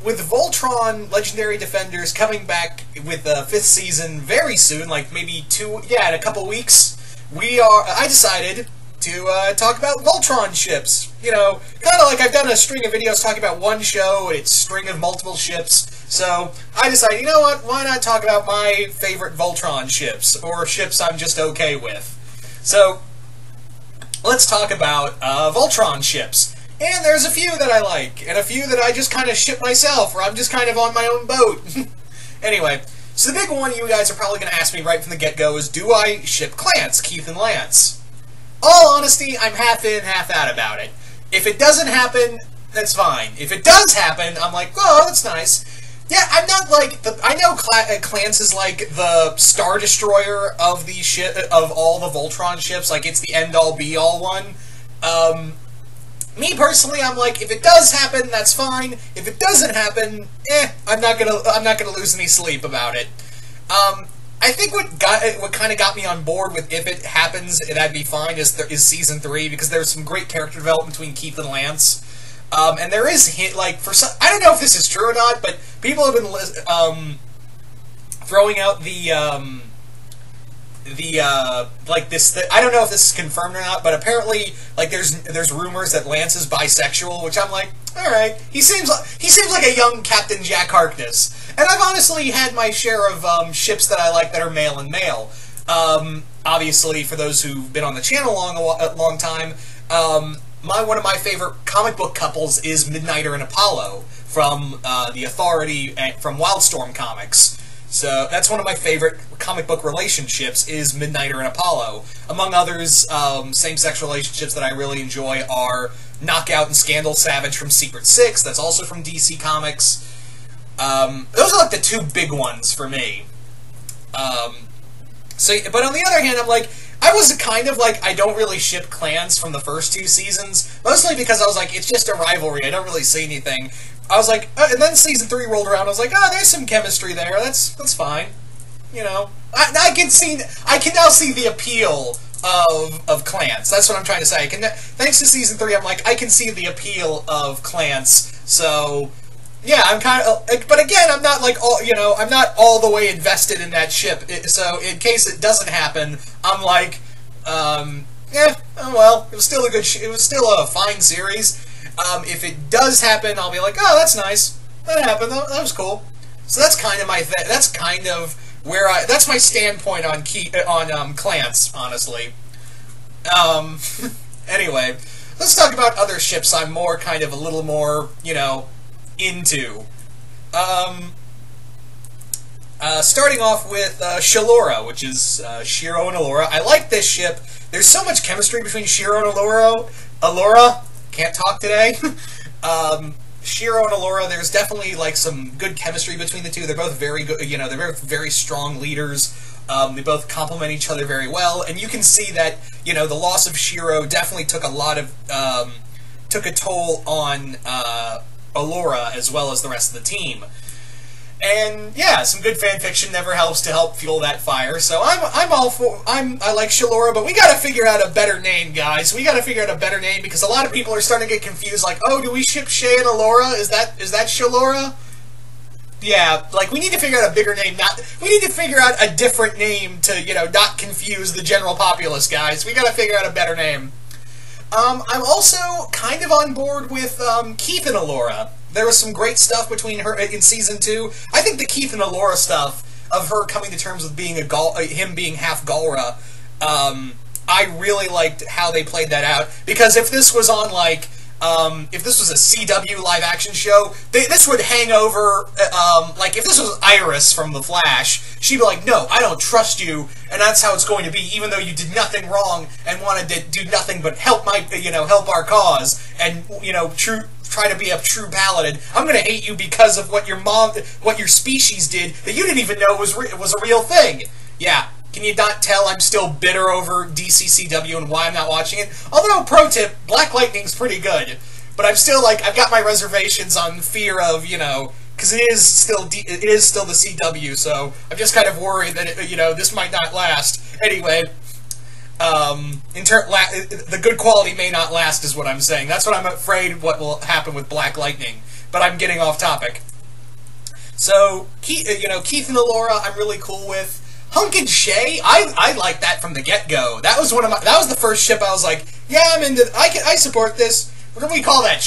With Voltron Legendary Defenders coming back with the 5th season very soon, like maybe in a couple weeks, I decided to talk about Voltron ships. You know, kind of like I've done a string of videos talking about one show and its string of multiple ships. So I decided, you know what, why not talk about my favorite Voltron ships, or ships I'm just okay with. So, let's talk about Voltron ships. And there's a few that I like, and a few that I just kind of ship myself, or I'm just kind of on my own boat. Anyway, so the big one you guys are probably going to ask me right from the get-go is, do I ship Klance, Keith and Lance? All honesty, I'm half in, half out about it. If it doesn't happen, that's fine. If it does happen, I'm like, oh, that's nice. Yeah, I'm not like I know Klance is like the Star Destroyer of the of all the Voltron ships. Like it's the end-all, be-all one. Me personally, I'm like, if it does happen, that's fine. If it doesn't happen, I'm not gonna lose any sleep about it. I think what kind of got me on board with if it happens, that'd be fine, is season 3, because there's some great character development between Keith and Lance. And there is I don't know if this is true or not, but people have been throwing out I don't know if this is confirmed or not, but apparently, like, there's rumors that Lance is bisexual, which I'm like, all right. He seems like a young Captain Jack Harkness, and I've honestly had my share of ships that I like that are male and male. Obviously, for those who've been on the channel a long time, one of my favorite comic book couples is Midnighter and Apollo from the Authority from Wildstorm Comics. So that's one of my favorite comic book relationships, is Midnighter and Apollo. Among others, same-sex relationships that I really enjoy are Knockout and Scandal Savage from Secret Six. That's also from DC Comics. Those are like the two big ones for me. But on the other hand, I'm like, I was kind of like, I don't really ship Klance from the first 2 seasons, mostly because I was like, it's just a rivalry, I don't really see anything. I was like, and then season 3 rolled around, I was like, oh, there's some chemistry there, that's fine. You know, I can now see the appeal of Klance, that's what I'm trying to say. Thanks to season 3, I'm like, I can see the appeal of Klance, so... Yeah, I'm kind of, but again, I'm not like I'm not all the way invested in that ship. So in case it doesn't happen, I'm like, oh well, it was still it was still a fine series. If it does happen, I'll be like, oh, that's nice, that happened, that was cool. So that's kind of that's my standpoint on Klance, honestly. Anyway, let's talk about other ships I'm a little more, into. Starting off with Allura, which is Shiro and Allura. I like this ship. There's so much chemistry between Shiro and Allura. Can't talk today. Shiro and Allura, there's definitely like some good chemistry between the two. They're both very good, they're both very strong leaders. They both complement each other very well, and you can see that, the loss of Shiro definitely took a toll on Allura as well as the rest of the team. And yeah, some good fan fiction never helps to help fuel that fire. So I like Allura, but we gotta figure out a better name, guys. We gotta figure out a better name, because a lot of people are starting to get confused, like, oh, do we ship Shay and Allura? Is that Allura? Yeah, like, we need to figure out a bigger name. We need to figure out a different name to, not confuse the general populace, guys. We gotta figure out a better name. I'm also kind of on board with Keith and Allura. There was some great stuff between her in season 2. I think the Keith and Allura stuff of her coming to terms with being him being half Galra, I really liked how they played that out. Because if this was on if this was a CW live action show, this would hang over, like if this was Iris from The Flash, she'd be like, no, I don't trust you, and that's how it's going to be, even though you did nothing wrong and wanted to do nothing but help help our cause, and, try to be a true paladin. I'm going to hate you because of what your species did that you didn't even know was a real thing. Yeah. Can you not tell I'm still bitter over DCCW and why I'm not watching it? Although, pro tip, Black Lightning's pretty good. But I'm still, I've got my reservations on fear of, because it is still the CW, so I'm just kind of worried that, this might not last. Anyway, The good quality may not last, is what I'm saying. That's what I'm afraid what will happen with Black Lightning. But I'm getting off topic. So, Keith and Allura, I'm really cool with. Hunk and Shay, I like that from the get-go. That was the first ship I was like, yeah, I'm into. I support this. What do we call that?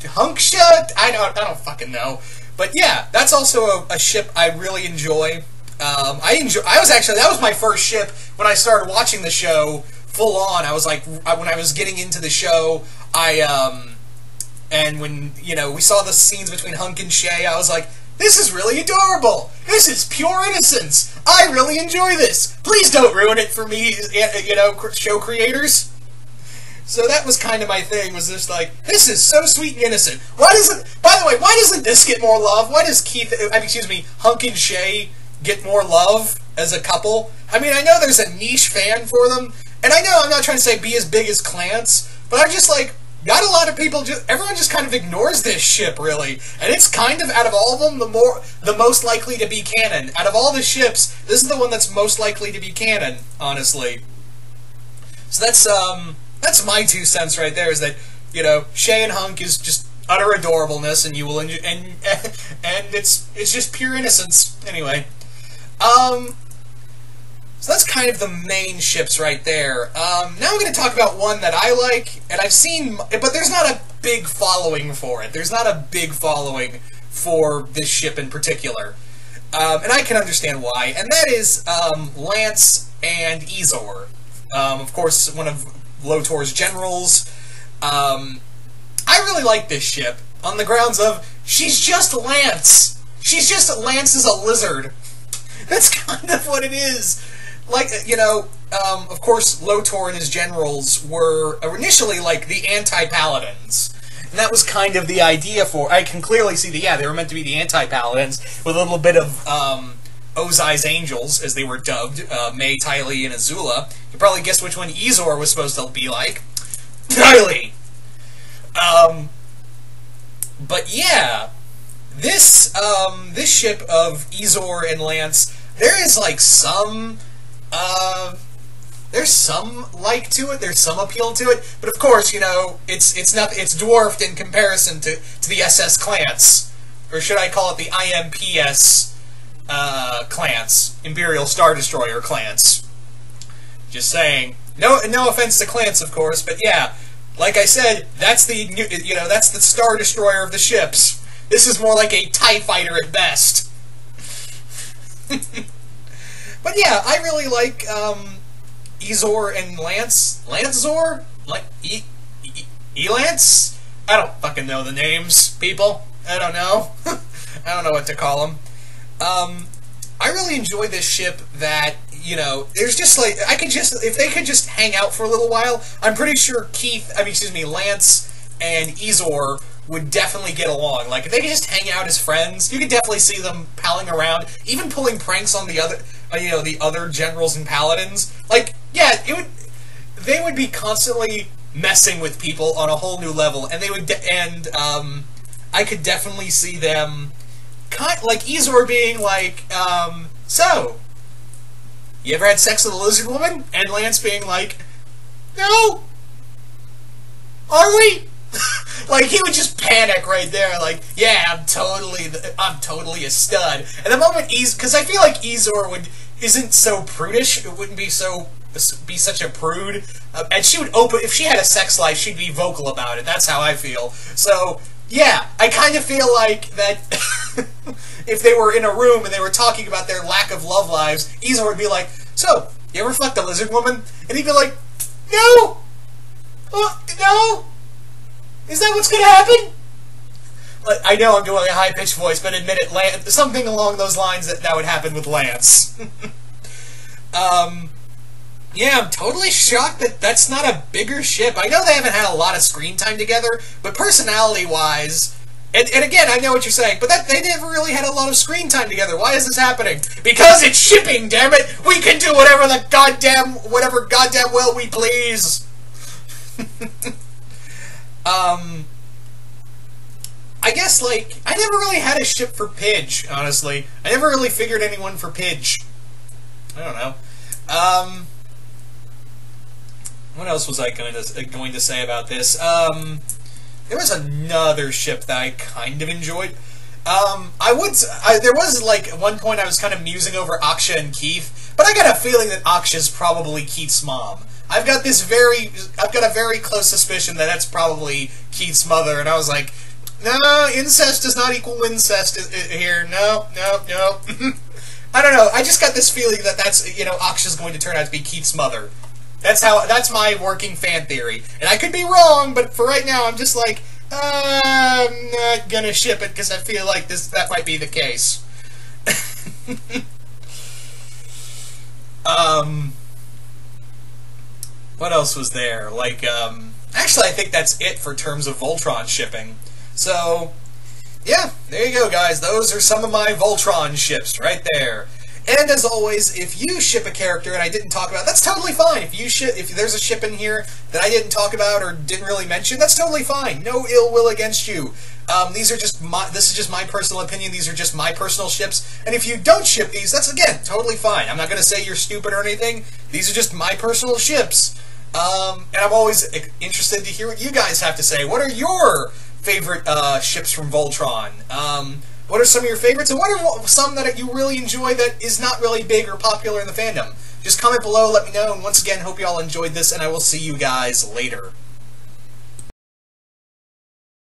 Hunk shut? I don't fucking know. But yeah, that's also a ship I really enjoy. That was my first ship when I started watching the show full on. I was like, when I was getting into the show, and when, we saw the scenes between Hunk and Shay, I was like, this is really adorable. This is pure innocence. I really enjoy this. Please don't ruin it for me, show creators. So that was kind of my thing, was just like, this is so sweet and innocent. By the way, why doesn't this get more love? Why does Hunk and Shay get more love as a couple? I mean, I know there's a niche fan for them, and I know I'm not trying to say be as big as Klance, but I'm just like, not a lot of people, everyone just kind of ignores this ship, really. And it's kind of, out of all of them, the most likely to be canon. Out of all the ships, this is the one that's most likely to be canon, honestly. So that's my 2 cents right there, is that, Shay and Hunk is just utter adorableness, and you will enjoy, and it's just pure innocence. Anyway. So that's kind of the main ships right there. Now I'm going to talk about one that I like, and I've seen, but there's not a big following for it. There's not a big following for this ship in particular. And I can understand why, and that is Lance and Ezor. Of course, one of Lotor's generals. I really like this ship, on the grounds of, she's just Lance. Lance is a lizard. That's kind of what it is. Like, of course, Lotor and his generals were initially like the anti-paladins. And that was kind of the idea for... I can clearly see they were meant to be the anti-paladins, with a little bit of Ozai's angels, as they were dubbed, May, Tylee, and Azula. You probably guessed which one Ezor was supposed to be like. Tylee! But yeah, this ship of Ezor and Lance, there is like there's some like to it, there's some appeal to it, but of course, it's dwarfed in comparison to the SS Klance, or should I call it the IMPS Klance, Imperial Star Destroyer Klance. Just saying. No offense to Klance, of course, but yeah, like I said, that's that's the Star Destroyer of the ships. This is more like a TIE fighter at best. But yeah, I really like Ezor and Lance. Lance-Zor? Like, E-Lance? I don't fucking know the names, people. I don't know. I don't know what to call them. I really enjoy this ship that, there's just like, if they could just hang out for a little while, I'm pretty sure Lance and Ezor would definitely get along. Like, if they could just hang out as friends, you could definitely see them palling around, even pulling pranks on the other generals and paladins. Like, yeah, they would be constantly messing with people on a whole new level, and I could definitely see them, like Ezor being like, so, you ever had sex with a lizard woman? And Lance being like, no, are we? Like, he would just panic right there, like, yeah, I'm totally a stud. And the moment because I feel like Ezor isn't so prudish, it wouldn't be such a prude, and she would if she had a sex life, she'd be vocal about it. That's how I feel. So, yeah, I kind of feel like that if they were in a room and they were talking about their lack of love lives, Ezor would be like, so, you ever fucked a lizard woman? And he'd be like, no! No! Is that what's gonna happen? Like, I know I'm doing a high-pitched voice, but admit it, something along those lines that would happen with Lance. Yeah, I'm totally shocked that that's not a bigger ship. I know they haven't had a lot of screen time together, but personality-wise, and again, I know what you're saying, but they never really had a lot of screen time together. Why is this happening? Because it's shipping, damn it! We can do whatever goddamn well we please! I guess, like, I never really had a ship for Pidge, honestly. I never really figured anyone for Pidge. I don't know. What else was I going to say about this? There was another ship that I kind of enjoyed. There was like at one point I was kind of musing over Aksha and Keith, but I got a feeling that Aksha's probably Keith's mom. I've got a very close suspicion that that's probably Keith's mother, and I was like, no, incest does not equal incest here. No. I don't know. I just got this feeling that Aksha's going to turn out to be Keith's mother. That's my working fan theory. And I could be wrong, but for right now, I'm just like, I'm not gonna ship it because I feel like that might be the case. What else was there? Like, actually, I think that's it for terms of Voltron shipping. So, yeah, there you go, guys. Those are some of my Voltron ships right there. And as always, if you ship a character and I didn't talk about, that's totally fine. If there's a ship in here that I didn't talk about or didn't really mention, that's totally fine. No ill will against you. This is just my personal opinion. These are just my personal ships. And if you don't ship these, that's, again, totally fine. I'm not going to say you're stupid or anything. These are just my personal ships. And I'm always interested to hear what you guys have to say. What are your favorite ships from Voltron? What are some of your favorites, and what are some that you really enjoy that is not really big or popular in the fandom? Just comment below, let me know, and once again, hope you all enjoyed this, and I will see you guys later.